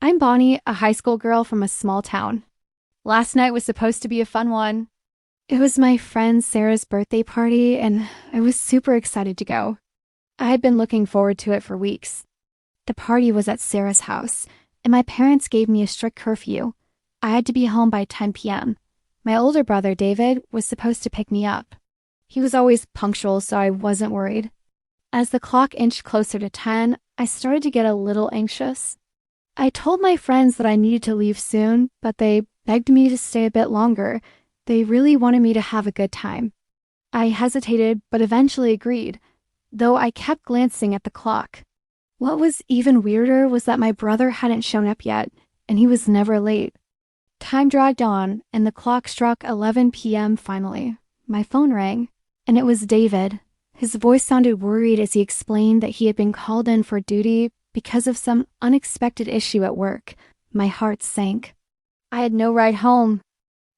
I'm Bonnie, a high school girl from a small town. Last night was supposed to be a fun one. It was my friend Sarah's birthday party, and I was super excited to go. I had been looking forward to it for weeks. The party was at Sarah's house, and my parents gave me a strict curfew. I had to be home by 10 p.m. My older brother, David, was supposed to pick me up. He was always punctual, so I wasn't worried. As the clock inched closer to 10, I started to get a little anxious. I told my friends that I needed to leave soon, but they begged me to stay a bit longer. They really wanted me to have a good time. I hesitated, but eventually agreed, though I kept glancing at the clock. What was even weirder was that my brother hadn't shown up yet, and he was never late. Time dragged on, and the clock struck 11 p.m. finally. My phone rang, and it was David. His voice sounded worried as he explained that he had been called in for duty because of some unexpected issue at work. My heart sank. I had no ride home.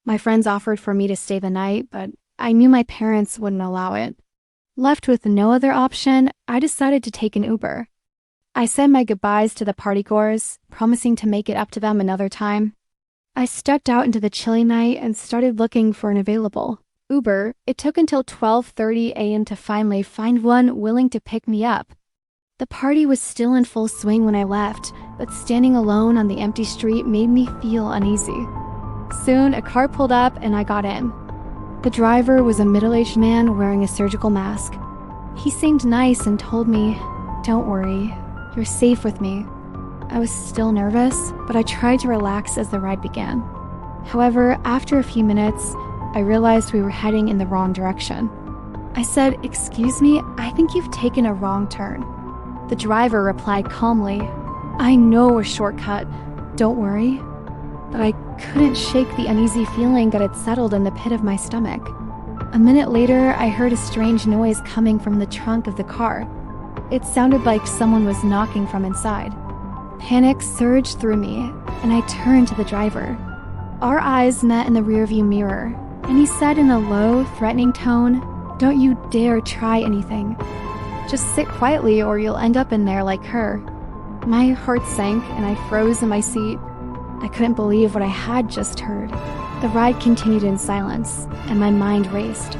My friends offered for me to stay the night, but I knew my parents wouldn't allow it. Left with no other option, I decided to take an Uber. I said my goodbyes to the partygoers, promising to make it up to them another time. I stepped out into the chilly night and started looking for an available Uber. It took until 12:30 a.m. to finally find one willing to pick me up. The party was still in full swing when I left, but standing alone on the empty street made me feel uneasy. Soon, a car pulled up and I got in. The driver was a middle-aged man wearing a surgical mask. He seemed nice and told me, "Don't worry, you're safe with me." I was still nervous, but I tried to relax as the ride began. However, after a few minutes, I realized we were heading in the wrong direction. I said, "Excuse me, I think you've taken a wrong turn." The driver replied calmly, "I know a shortcut, don't worry." But I couldn't shake the uneasy feeling that had settled in the pit of my stomach. A minute later, I heard a strange noise coming from the trunk of the car. It sounded like someone was knocking from inside. Panic surged through me, and I turned to the driver. Our eyes met in the rearview mirror, and he said in a low, threatening tone, "Don't you dare try anything. Just sit quietly or you'll end up in there like her." My heart sank and I froze in my seat. I couldn't believe what I had just heard. The ride continued in silence, and my mind raced.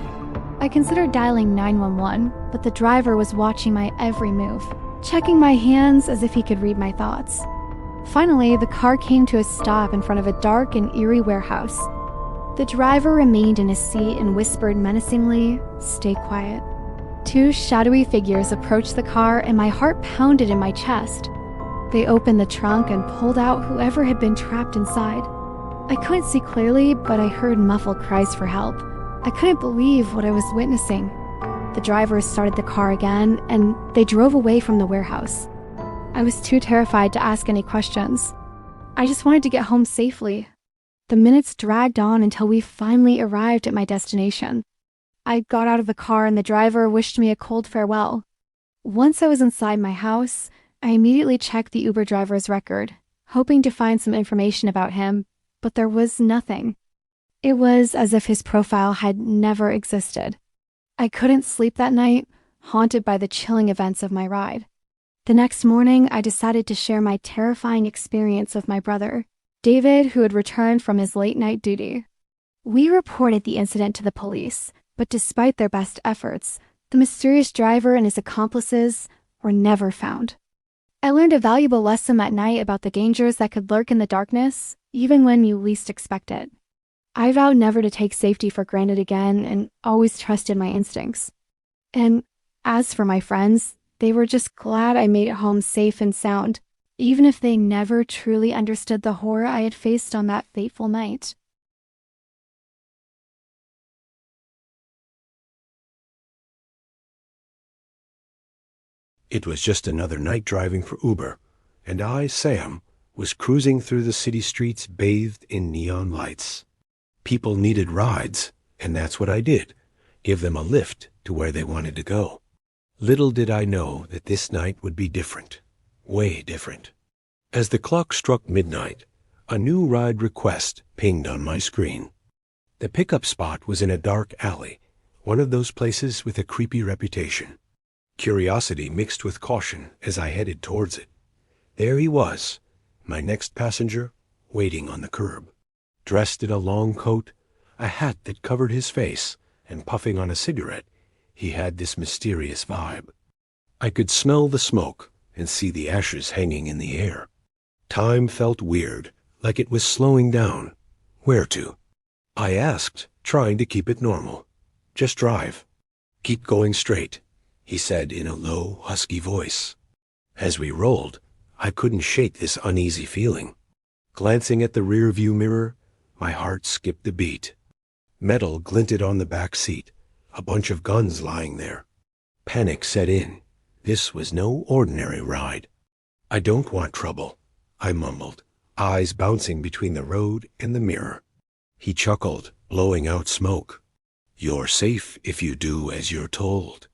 I considered dialing 911, but the driver was watching my every move, checking my hands as if he could read my thoughts. Finally, the car came to a stop in front of a dark and eerie warehouse. The driver remained in his seat and whispered menacingly, "Stay quiet." Two shadowy figures approached the car and my heart pounded in my chest. They opened the trunk and pulled out whoever had been trapped inside. I couldn't see clearly, but I heard muffled cries for help. I couldn't believe what I was witnessing. The driver started the car again, and they drove away from the warehouse. I was too terrified to ask any questions. I just wanted to get home safely. The minutes dragged on until we finally arrived at my destination. I got out of the car and the driver wished me a cold farewell. Once I was inside my house, I immediately checked the Uber driver's record, hoping to find some information about him, but there was nothing. It was as if his profile had never existed. I couldn't sleep that night, haunted by the chilling events of my ride. The next morning, I decided to share my terrifying experience with my brother, David, who had returned from his late-night duty. We reported the incident to the police, but despite their best efforts, the mysterious driver and his accomplices were never found. I learned a valuable lesson that night about the dangers that could lurk in the darkness, even when you least expect it. I vowed never to take safety for granted again and always trusted my instincts. And as for my friends, they were just glad I made it home safe and sound, even if they never truly understood the horror I had faced on that fateful night. It was just another night driving for Uber, and I, Sam, was cruising through the city streets bathed in neon lights. People needed rides, and that's what I did, give them a lift to where they wanted to go. Little did I know that this night would be different, way different. As the clock struck midnight, a new ride request pinged on my screen. The pickup spot was in a dark alley, one of those places with a creepy reputation. Curiosity mixed with caution as I headed towards it. There he was, My next passenger, waiting on the curb. Dressed in a long coat, a hat that covered his face, and puffing on a cigarette, he had this mysterious vibe. I could smell the smoke and see the ashes hanging in the air. Time felt weird, like it was slowing down. Where to? I asked, trying to keep it normal. Just drive. Keep going straight, he said in a low, husky voice. As we rolled, I couldn't shake this uneasy feeling. Glancing at the rear-view mirror, my heart skipped a beat. Metal glinted on the back seat, a bunch of guns lying there. Panic set in. This was no ordinary ride. I don't want trouble, I mumbled, eyes bouncing between the road and the mirror. He chuckled, blowing out smoke. You're safe if you do as you're told.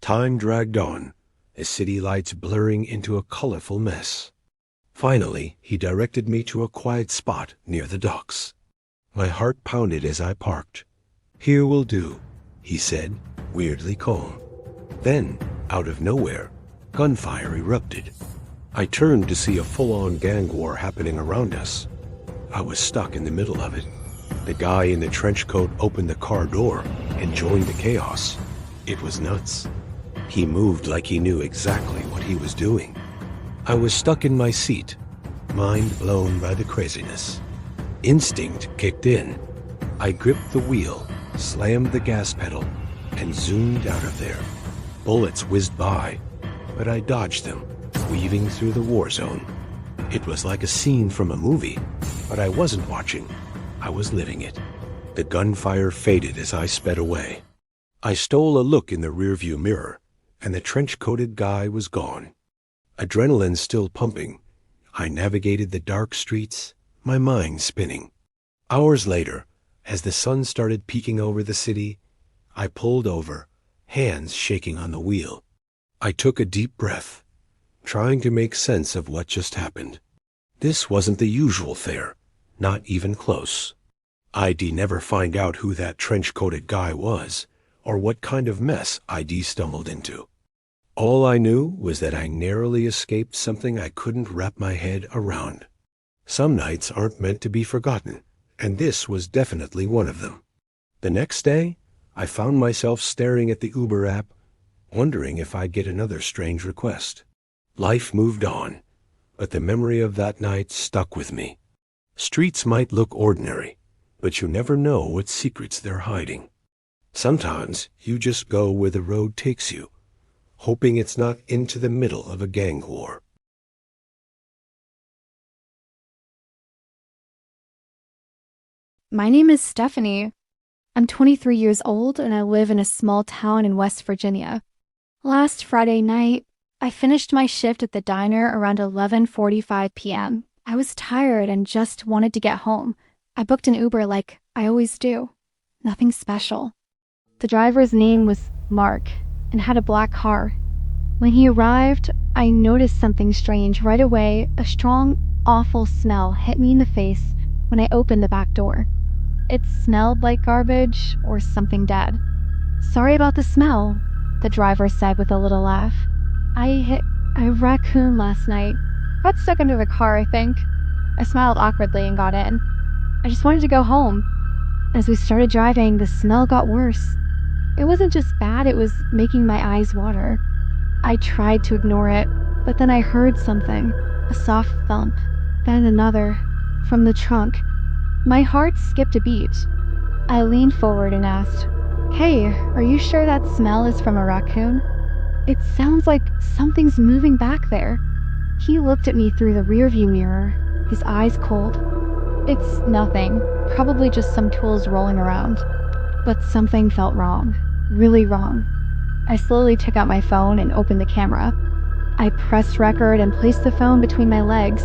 Time dragged on, as city lights blurring into a colorful mess. Finally, he directed me to a quiet spot near the docks. My heart pounded as I parked. Here will do, he said, weirdly calm. Then, out of nowhere, gunfire erupted. I turned to see a full-on gang war happening around us. I was stuck in the middle of it. The guy in the trench coat opened the car door and joined the chaos. It was nuts. He moved like he knew exactly what he was doing. I was stuck in my seat, mind blown by the craziness. Instinct kicked in. I gripped the wheel, slammed the gas pedal, and zoomed out of there. Bullets whizzed by, but I dodged them, weaving through the war zone. It was like a scene from a movie, but I wasn't watching. I was living it. The gunfire faded as I sped away. I stole a look in the rearview mirror, and the trench-coated guy was gone. Adrenaline still pumping, I navigated the dark streets, my mind spinning. Hours later, as the sun started peeking over the city, I pulled over, hands shaking on the wheel. I took a deep breath, trying to make sense of what just happened. This wasn't the usual fare, not even close. I'd never find out who that trench-coated guy was, or what kind of mess I'd stumbled into. All I knew was that I narrowly escaped something I couldn't wrap my head around. Some nights aren't meant to be forgotten, and this was definitely one of them. The next day, I found myself staring at the Uber app, wondering if I'd get another strange request. Life moved on, but the memory of that night stuck with me. Streets might look ordinary, but you never know what secrets they're hiding. Sometimes you just go where the road takes you, hoping it's not into the middle of a gang war. My name is Stephanie. I'm 23 years old and I live in a small town in West Virginia. Last Friday night, I finished my shift at the diner around 11:45 p.m. I was tired and just wanted to get home. I booked an Uber like I always do. Nothing special. The driver's name was Mark and had a black car. When he arrived, I noticed something strange right away. A strong, awful smell hit me in the face when I opened the back door. It smelled like garbage or something dead. Sorry about the smell, the driver said with a little laugh. I hit a raccoon last night. Got stuck under the car, I think. I smiled awkwardly and got in. I just wanted to go home. As we started driving, the smell got worse. It wasn't just bad, it was making my eyes water. I tried to ignore it, but then I heard something. A soft thump, then another, from the trunk. My heart skipped a beat. I leaned forward and asked, "Hey, are you sure that smell is from a raccoon? It sounds like something's moving back there." He looked at me through the rearview mirror, his eyes cold. "It's nothing, probably just some tools rolling around." But something felt wrong, really wrong. I slowly took out my phone and opened the camera. I pressed record and placed the phone between my legs,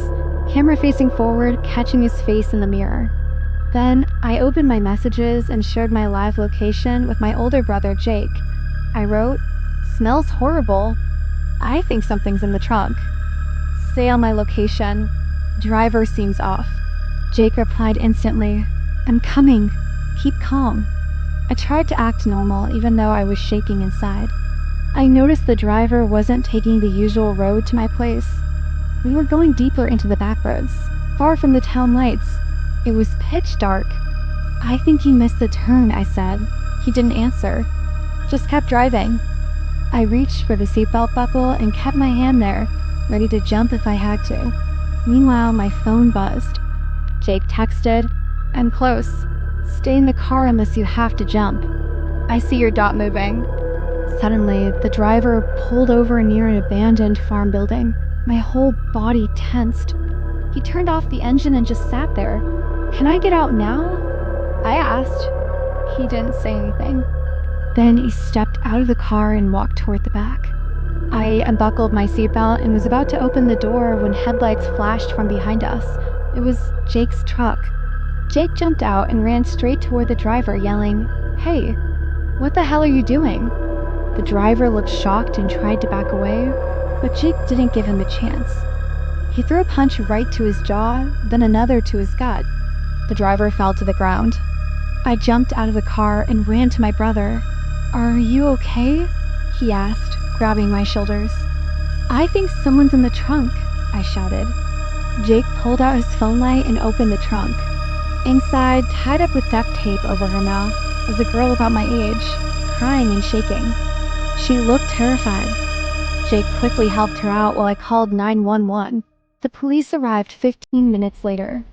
camera facing forward, catching his face in the mirror. Then I opened my messages and shared my live location with my older brother, Jake. I wrote, "Smells horrible. I think something's in the trunk. Stay on my location. Driver seems off." Jake replied instantly, "I'm coming. Keep calm." I tried to act normal even though I was shaking inside. I noticed the driver wasn't taking the usual road to my place. We were going deeper into the back roads, far from the town lights. It was pitch dark. I think you missed the turn, I said. He didn't answer, just kept driving. I reached for the seatbelt buckle and kept my hand there, ready to jump if I had to. Meanwhile, my phone buzzed. Jake texted, "I'm close. Stay in the car unless you have to jump. I see your dot moving." Suddenly, the driver pulled over near an abandoned farm building. My whole body tensed. He turned off the engine and just sat there. "Can I get out now?" I asked. He didn't say anything. Then he stepped out of the car and walked toward the back. I unbuckled my seatbelt and was about to open the door when headlights flashed from behind us. It was Jake's truck. Jake jumped out and ran straight toward the driver, yelling, "Hey, what the hell are you doing?" The driver looked shocked and tried to back away, but Jake didn't give him a chance. He threw a punch right to his jaw, then another to his gut. The driver fell to the ground. I jumped out of the car and ran to my brother. "Are you okay?" he asked, grabbing my shoulders. "I think someone's in the trunk," I shouted. Jake pulled out his phone light and opened the trunk. Inside, tied up with duct tape over her mouth, was a girl about my age, crying and shaking. She looked terrified. Jake quickly helped her out while I called 911. The police arrived 15 minutes later.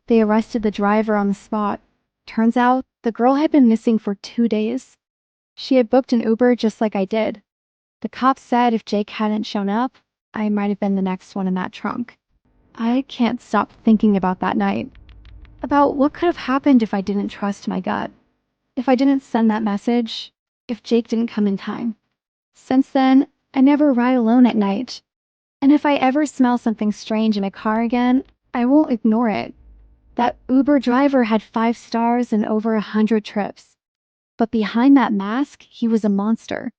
They arrested the driver on the spot. Turns out, the girl had been missing for 2 days. She had booked an Uber just like I did. The cops said if Jake hadn't shown up, I might have been the next one in that trunk. I can't stop thinking about that night. About what could have happened if I didn't trust my gut. If I didn't send that message. If Jake didn't come in time. Since then, I never ride alone at night. And if I ever smell something strange in a car again, I won't ignore it. That Uber driver had 5 stars and over 100 trips. But behind that mask, he was a monster.